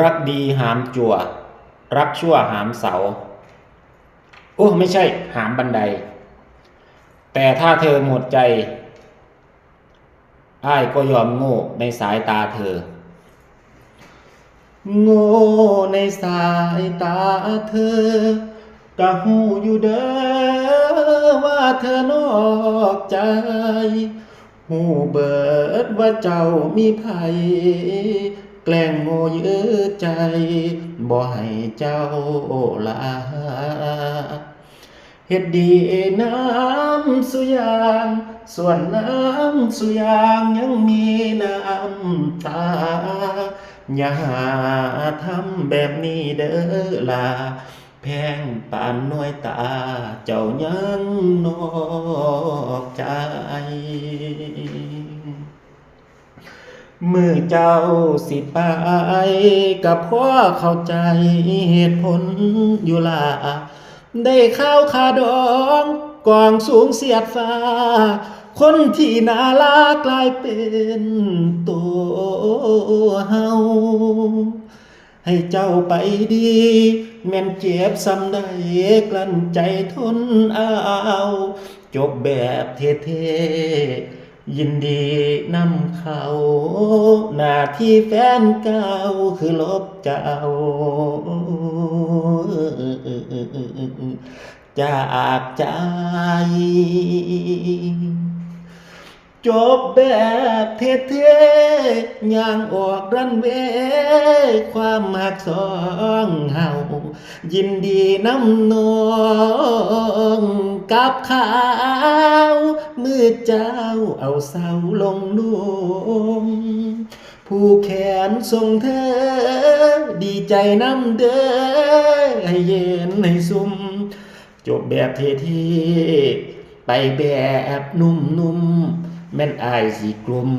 รักดีหามจั่วรักชั่วหามเสาโอ้ไม่ใช่หามบันไดแต่ถ้าเธอหมดใจอ้ายก็ยอมโง่ในสายตาเธอโง่ในสายตาเธอกะหูอยู่เด้อว่าเธอนอกใจหูเบิดว่าเจ้ามีภัยแกล้งโง่เยื้อใจบ่ให้เจ้าลาเฮ็ดดีน้ำสุยางส่วนน้ำสุยางยังมีน้ำตาอย่าทำแบบนี้เด้อล่ะแพงปานน้อยตาเจ้ายังนอกใจมือเจ้าสิไปกับพ่อเข้าใจเหตุผลอยู่ล่ะได้ข้าวขาดองกองสูงเสียดฟ้าคนที่น่ารักกลายเป็นตัวเฮาให้เจ้าไปดีแม่นเจ็บซ้ำใดกลั้นใจทนเอาจบแบบเท่ๆยินดีนำเขาหน้าที่แฟนเก่าคือลบเจ้าจากใจจบแบบเท่ๆย่างออกรันเวย์ความหักสองเฮายินดีน้ำนองกับข่าวมือเจ้าเอาเสาลงนุ่มผู้แขนทรงเธอดีใจน้ำเด้อให้เย็นให้ซุ่มจบแบบเท่ๆไปแบบนุ่มๆแม่นอายสิกลุ่ม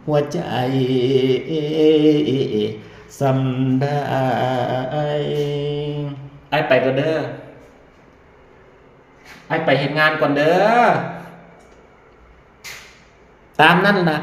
หัวใจสำได้ไอไปก็เด้อไอไปเห็นงานก่อนเด้อตามนั่นนะ